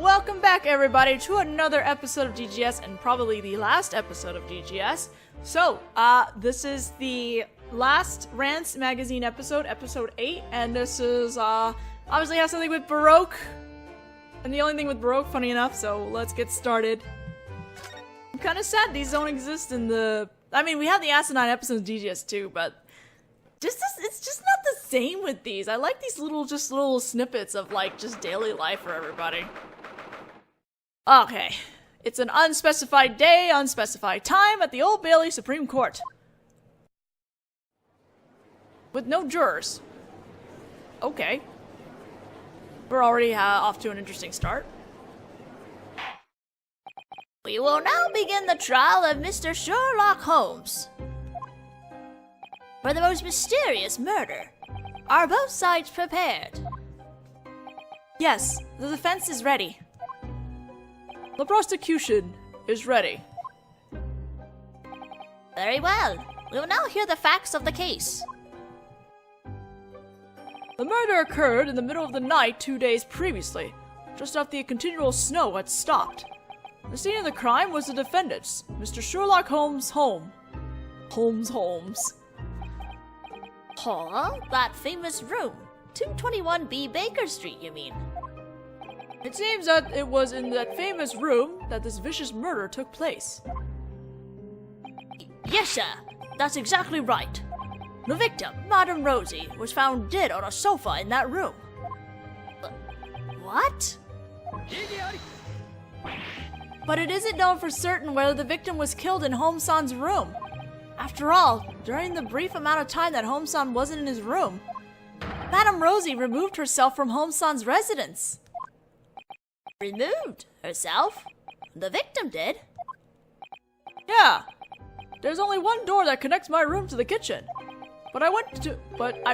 welcome back everybody to another episode of DGS, and probably the last episode of DGS. So, this is the last Randst magazine episode, episode 8, and this is, obviously has something with Baroque. And the only thing with Baroque, funny enough, so let's get started. I'm kinda sad these don't exist in the... I mean, we have the asinine episodes of DGS too, but... it's just not the same with these. I like these little snippets of, like, just daily life for everybody. Okay. It's an unspecified day, unspecified time at the Old Bailey Supreme Court. With no jurors. Okay. We're already off to an interesting start. We will now begin the trial of Mr. Sherlock Holmes. For the most mysterious murder. Are both sides prepared? Yes, the defense is ready. The prosecution is ready. Very well. We will now hear the facts of the case. The murder occurred in the middle of the night 2 days previously, just after the continual snow had stopped. The scene of the crime was the defendant's, Mr. Sherlock Holmes' home. Holmes. Huh? That famous room. 221B Baker Street, you mean? It seems that it was in that famous room that this vicious murder took place. Yes, sir. That's exactly right. The victim, Madame Rosie, was found dead on a sofa in that room. What? But it isn't known for certain whether the victim was killed in Holmes-san's room. After all, during the brief amount of time that Holmes-san wasn't in his room, Madame Rosie removed herself from Holmes-san's residence. Removed herself? The victim did? Yeah. There's only one door that connects my room to the kitchen. But I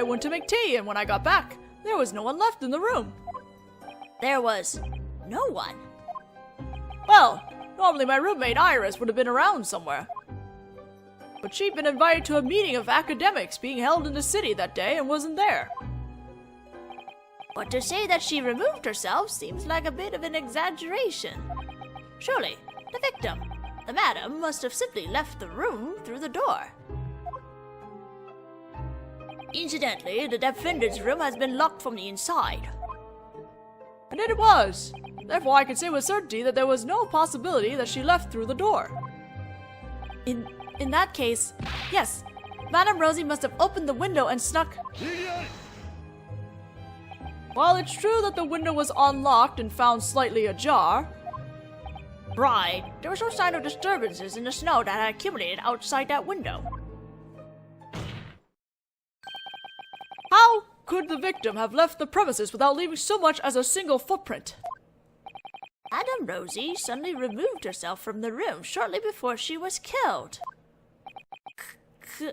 went to make tea, and when I got back, there was no one left in the room. There was no one? Well, normally my roommate Iris would have been around somewhere. But she'd been invited to a meeting of academics being held in the city that day and wasn't there. But to say that she removed herself seems like a bit of an exaggeration. Surely, the victim, the madam, must have simply left the room through the door. Incidentally, the defendant's room has been locked from the inside. And it was. Therefore, I can say with certainty that there was no possibility that she left through the door. In that case, yes, Madame Rosie must have opened the window and snuck... While it's true that the window was unlocked and found slightly ajar... Right, there was no sign of disturbances in the snow that had accumulated outside that window. How could the victim have left the premises without leaving so much as a single footprint? Madame Rosie suddenly removed herself from the room shortly before she was killed. In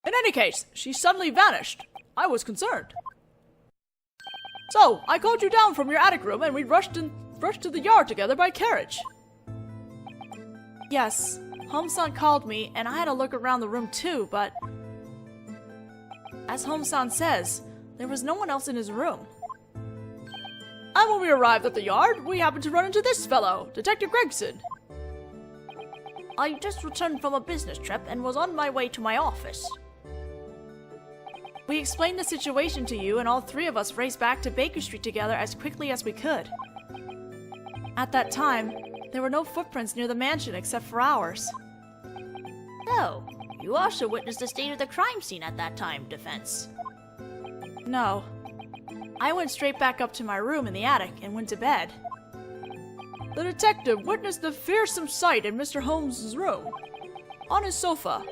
any case, she suddenly vanished. I was concerned. So, I called you down from your attic room and we rushed to the yard together by carriage. Yes, Holmes-san called me and I had a look around the room too, but... As Holmes-san says, there was no one else in his room. And when we arrived at the yard, we happened to run into this fellow, Detective Gregson. I just returned from a business trip and was on my way to my office. We explained the situation to you and all three of us raced back to Baker Street together as quickly as we could. At that time, there were no footprints near the mansion except for ours. So, you also witnessed the state of the crime scene at that time, defense? No. I went straight back up to my room in the attic and went to bed. The detective witnessed the fearsome sight in Mr. Holmes' room. On his sofa,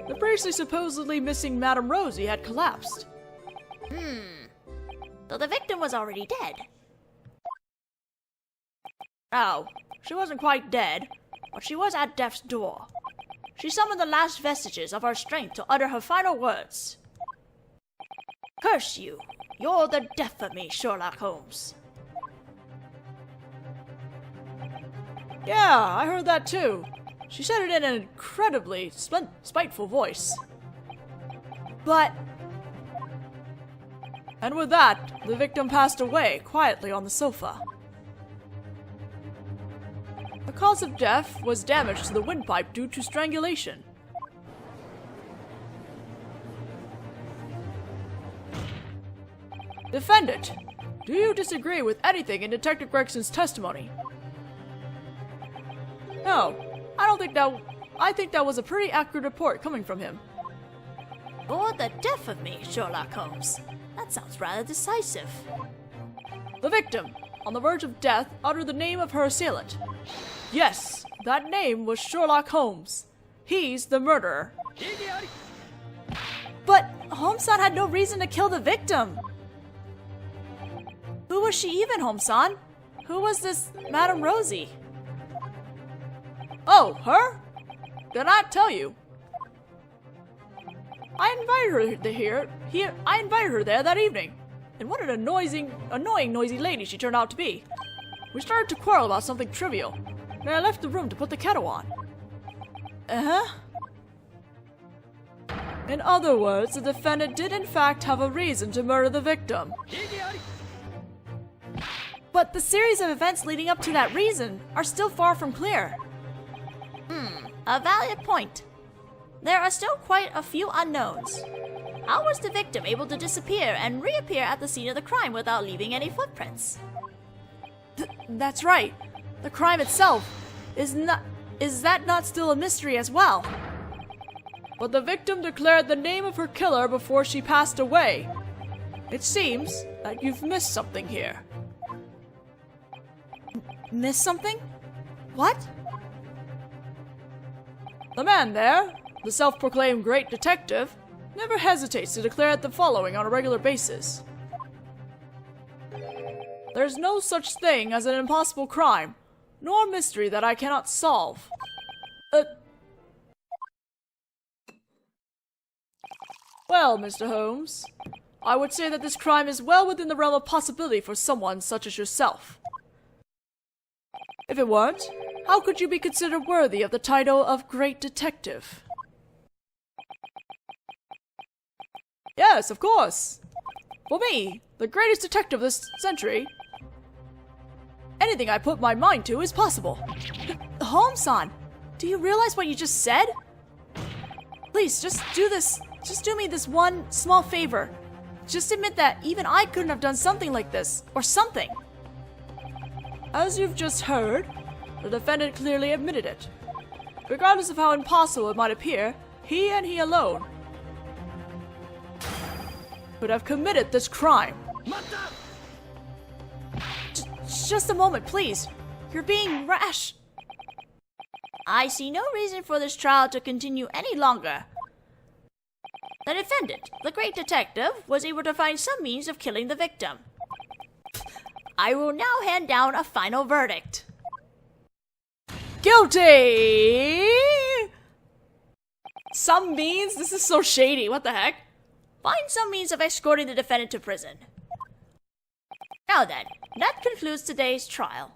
the previously supposedly missing Madame Rosie had collapsed. So the victim was already dead? No, she wasn't quite dead, but she was at death's door. She summoned the last vestiges of her strength to utter her final words. Curse you! You're the death of me, Sherlock Holmes. Yeah, I heard that too. She said it in an incredibly spiteful voice. But... And with that, the victim passed away quietly on the sofa. The cause of death was damage to the windpipe due to strangulation. Defendant, do you disagree with anything in Detective Gregson's testimony? No, I think that was a pretty accurate report coming from him. Or the death of me, Sherlock Holmes. That sounds rather decisive. The victim, on the verge of death, uttered the name of her assailant. Yes, that name was Sherlock Holmes. He's the murderer. But Holmes-san had no reason to kill the victim. Who was she even, Holmes-san? Who was this Madame Rosie? Oh, her? Did I tell you? I invited her there that evening. And what an annoying noisy lady she turned out to be. We started to quarrel about something trivial. Then I left the room to put the kettle on. Uh-huh. In other words, the defendant did in fact have a reason to murder the victim. But the series of events leading up to that reason are still far from clear. A valid point. There are still quite a few unknowns. How was the victim able to disappear and reappear at the scene of the crime without leaving any footprints? That's right. The crime itself is that not still a mystery as well? But the victim declared the name of her killer before she passed away. It seems that you've missed something here. Missed something? What? The man there, the self-proclaimed great detective, never hesitates to declare the following on a regular basis. There's no such thing as an impossible crime, nor mystery that I cannot solve. Well, Mr. Holmes, I would say that this crime is well within the realm of possibility for someone such as yourself. If it weren't, how could you be considered worthy of the title of Great Detective? Yes, of course. For me, the greatest detective of this century, anything I put my mind to is possible. Holmes-san, do you realize what you just said? Please, just do me this one small favor. Just admit that even I couldn't have done something like this, or something. As you've just heard, the defendant clearly admitted it. Regardless of how impossible it might appear, he and he alone could have committed this crime. Just a moment, please. You're being rash. I see no reason for this trial to continue any longer. The defendant, the great detective, was able to find some means of killing the victim. I will now hand down a final verdict. Guilty! Some means? This is so shady. What the heck? Find some means of escorting the defendant to prison. Now then, that concludes today's trial.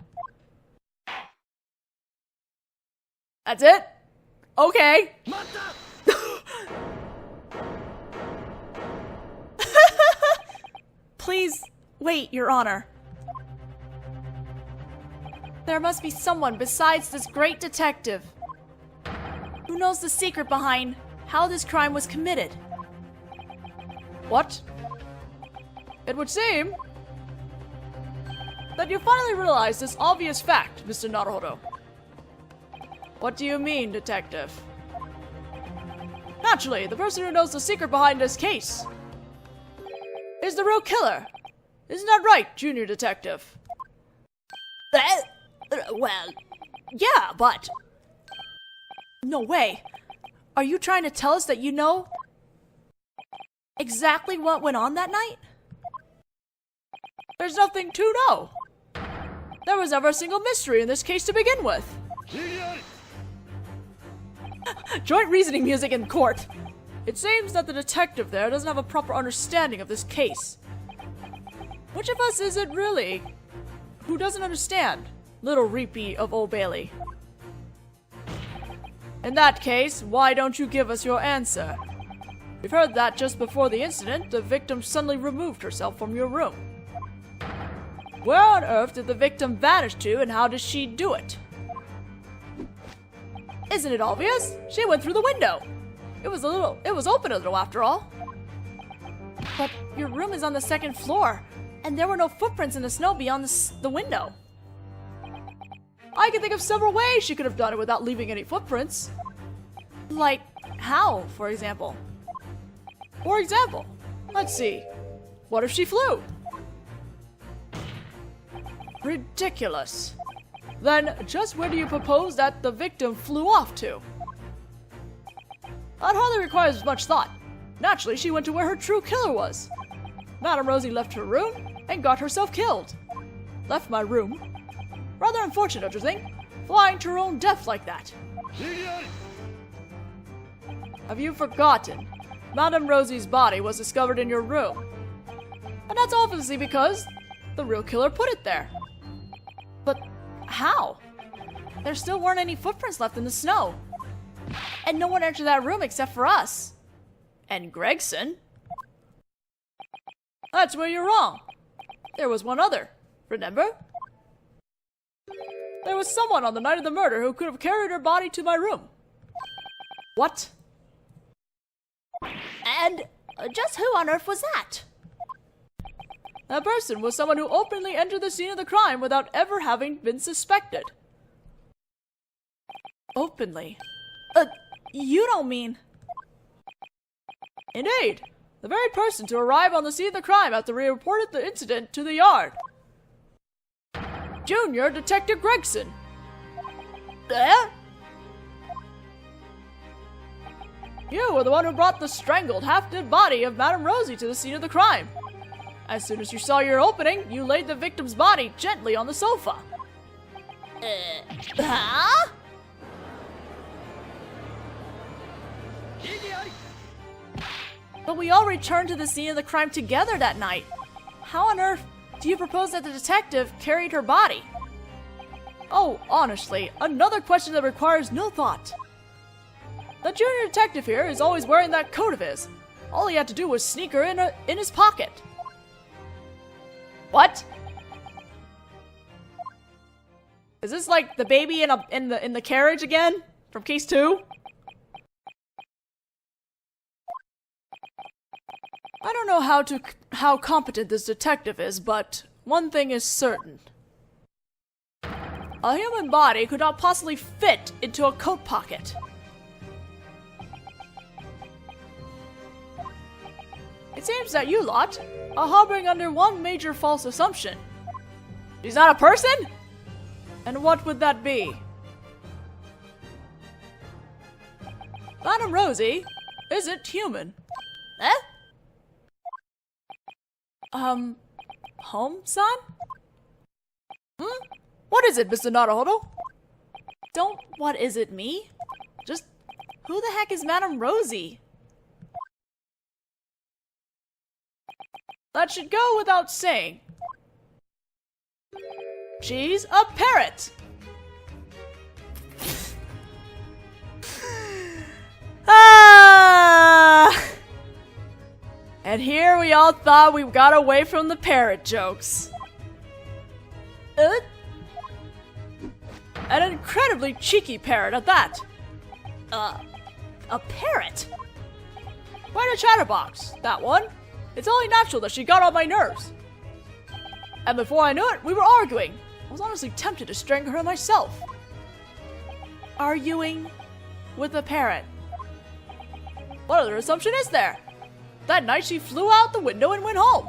That's it? Okay. Please, wait, Your Honor. There must be someone besides this great detective who knows the secret behind how this crime was committed. What? It would seem that you finally realize this obvious fact, Mr. Naruhodō. What do you mean, detective? Naturally, the person who knows the secret behind this case is the real killer. Isn't that right, junior detective? Well, yeah, but... No way. Are you trying to tell us that you know exactly what went on that night? There's nothing to know. There was never a single mystery in this case to begin with. Joint reasoning music in court. It seems that the detective there doesn't have a proper understanding of this case. Which of us is it really who doesn't understand, little Reapy of Old Bailey? In that case, why don't you give us your answer? We've heard that just before the incident, the victim suddenly removed herself from your room. Where on earth did the victim vanish to, and how did she do it? Isn't it obvious? She went through the window. It was open a little after all. But your room is on the second floor, and there were no footprints in the snow beyond the window. I can think of several ways she could have done it without leaving any footprints. Like, how, for example? For example, let's see. What if she flew? Ridiculous. Then, just where do you propose that the victim flew off to? That hardly requires much thought. Naturally, she went to where her true killer was. Madame Rosie left her room and got herself killed. Left my room? Rather unfortunate, don't you think? Flying to her own death like that. Have you forgotten? Madame Rosie's body was discovered in your room. And that's obviously because the real killer put it there. But how? There still weren't any footprints left in the snow. And no one entered that room except for us. And Gregson. That's where you're wrong. There was one other, remember? There was someone on the night of the murder who could have carried her body to my room. What? And just who on earth was that? That person was someone who openly entered the scene of the crime without ever having been suspected. Openly? You don't mean... Indeed. The very person to arrive on the scene of the crime after we reported the incident to the yard. Junior Detective Gregson. You were the one who brought the strangled, half-dead body of Madame Rosie to the scene of the crime. As soon as you saw your opening, you laid the victim's body gently on the sofa. Huh? But we all returned to the scene of the crime together that night. How on earth do you propose that the detective carried her body? Oh, honestly, another question that requires no thought. The junior detective here is always wearing that coat of his. All he had to do was sneak her in his pocket. What? Is this like the baby in the carriage again from case 2? I don't know how competent this detective is, but one thing is certain. A human body could not possibly fit into a coat pocket. It seems that you lot are harboring under one major false assumption. She's not a person? And what would that be? Madame Rosie isn't human. Eh? Home, son? What is it, Mr. Naruhodō? Don't what is it me? Just who the heck is Madame Rosie? That should go without saying. She's a parrot! Ah! And here we all thought we got away from the parrot jokes. An incredibly cheeky parrot at that. A parrot? Quite a chatterbox, that one. It's only natural that she got on my nerves. And before I knew it, we were arguing. I was honestly tempted to strangle her myself. Arguing with a parrot. What other assumption is there? That night she flew out the window and went home.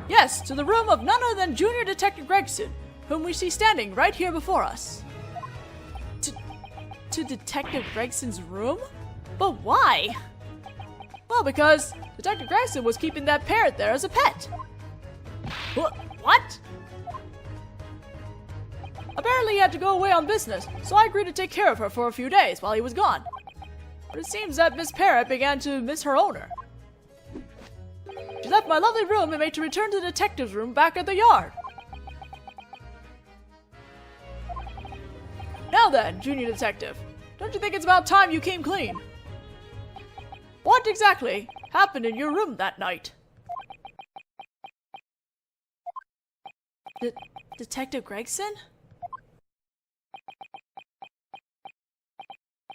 Yes, to the room of none other than Junior Detective Gregson, whom we see standing right here before us. To Detective Gregson's room? But why? Well, because Detective Gregson was keeping that parrot there as a pet. What? Apparently he had to go away on business, so I agreed to take care of her for a few days while he was gone. But it seems that Miss Parrot began to miss her owner. She left my lovely room and made to return to the detective's room back at the yard. Now then, Junior Detective, don't you think it's about time you came clean? What exactly happened in your room that night? Detective Gregson?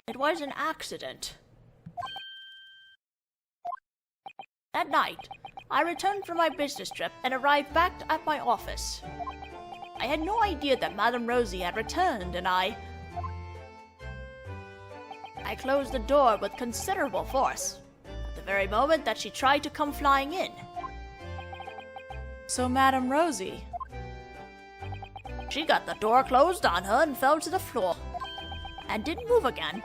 It was an accident. That night, I returned from my business trip and arrived back at my office. I had no idea that Madame Rosie had returned, and I closed the door with considerable force, at the very moment that she tried to come flying in. So Madame Rosie... She got the door closed on her and fell to the floor, and didn't move again,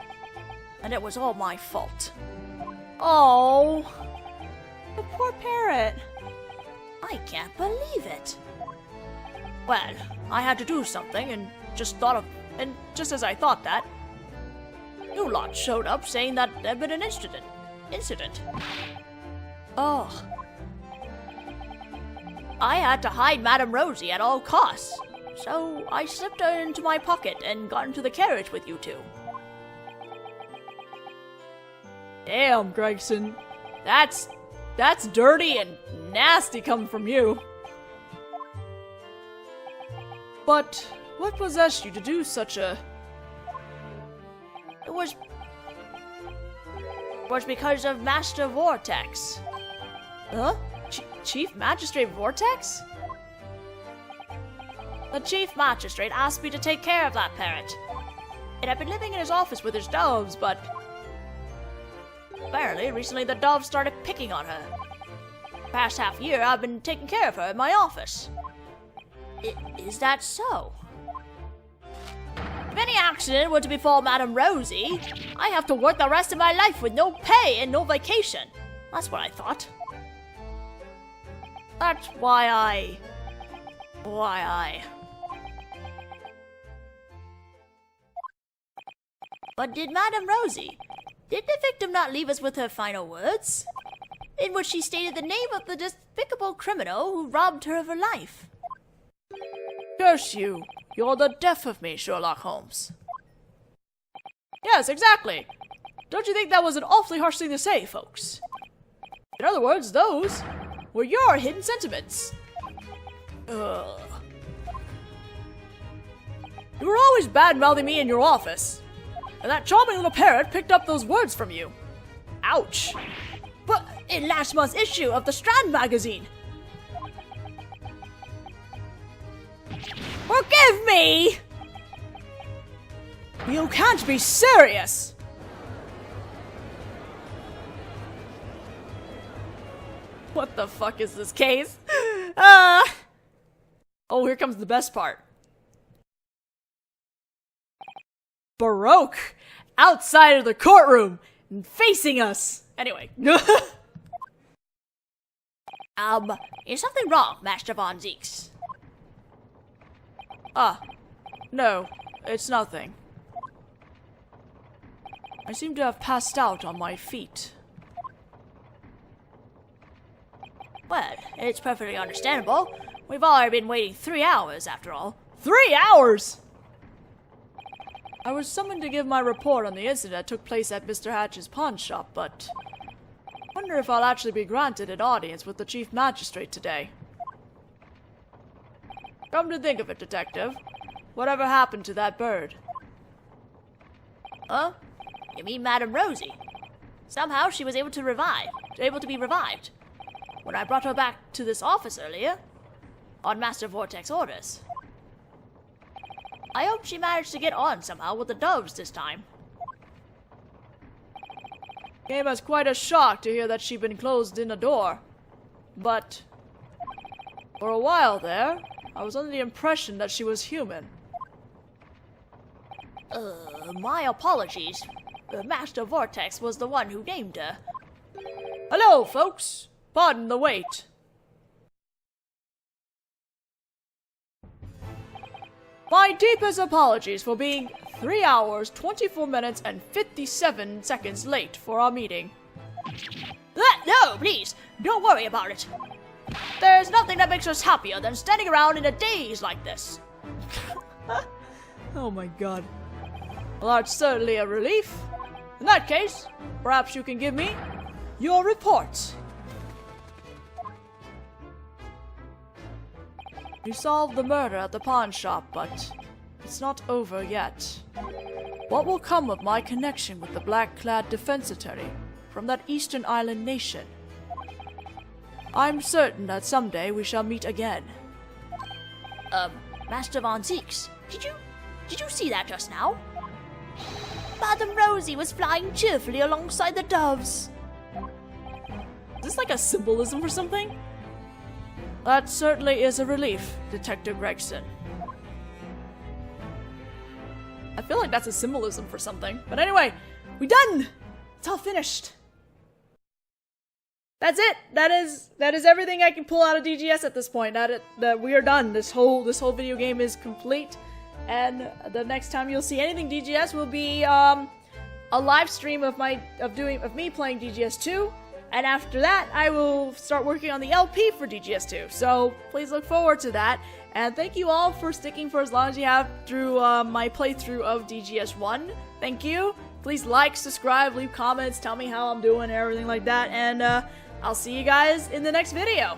and it was all my fault. Oh, the poor parrot. I can't believe it. Well, I had to do something, and just as I thought that, you lot showed up saying that there'd been an incident. Oh. I had to hide Madame Rosie at all costs, so I slipped her into my pocket and got into the carriage with you two. Damn, Gregson. That's dirty and nasty coming from you. But what possessed you to do such a... It was because of Master Vortex. Huh? Chief Magistrate Vortex? The Chief Magistrate asked me to take care of that parrot. It had been living in his office with his doves, but apparently recently the doves started picking on her. The past half year I've been taking care of her in my office. Is that so? If any accident were to befall Madame Rosie, I have to work the rest of my life with no pay and no vacation. That's what I thought. That's why I... But did Madame Rosie... Did the victim not leave us with her final words? In which she stated the name of the despicable criminal who robbed her of her life. Curse you! You're the death of me, Sherlock Holmes. Yes, exactly! Don't you think that was an awfully harsh thing to say, folks? In other words, those were your hidden sentiments. Ugh. You were always bad-mouthing me in your office, and that charming little parrot picked up those words from you. Ouch! But in last month's issue of the Strand magazine... Forgive me! You can't be serious! What the fuck is this case? Oh, here comes the best part. Baroque! Outside of the courtroom! And facing us! Anyway. Is something wrong, Master Von Zeeks? No, it's nothing. I seem to have passed out on my feet. Well, it's perfectly understandable. We've already been waiting 3 hours, after all. 3 hours?! I was summoned to give my report on the incident that took place at Mr. Hatch's pawn shop, but I wonder if I'll actually be granted an audience with the Chief Magistrate today. Come to think of it, Detective, whatever happened to that bird? Huh? You mean Madame Rosie? Somehow she was able to be revived. When I brought her back to this office earlier, on Master Vortex orders. I hope she managed to get on somehow with the doves this time. Came as quite a shock to hear that she'd been closed in a door. But for a while there, I was under the impression that she was human. My apologies. Master Vortex was the one who named her. Hello, folks. Pardon the wait. My deepest apologies for being 3 hours, 24 minutes, and 57 seconds late for our meeting. No, please, don't worry about it. There's nothing that makes us happier than standing around in a daze like this. Oh my god. Well, that's certainly a relief. In that case, perhaps you can give me your report. We solved the murder at the pawn shop, but it's not over yet. What will come of my connection with the black-clad defense attorney from that eastern island nation? I'm certain that someday we shall meet again. Master Von Zeeks, did you see that just now? Madam Rosie was flying cheerfully alongside the doves. Is this like a symbolism for something? That certainly is a relief, Detective Gregson. I feel like that's a symbolism for something. But anyway, we done! It's all finished. That's it. That is everything I can pull out of DGS at this point. That we are done. This whole video game is complete. And the next time you'll see anything DGS will be a live stream of me playing DGS 2. And after that, I will start working on the LP for DGS 2. So please look forward to that. And thank you all for sticking for as long as you have through my playthrough of DGS 1. Thank you. Please like, subscribe, leave comments, tell me how I'm doing, and everything like that. And I'll see you guys in the next video.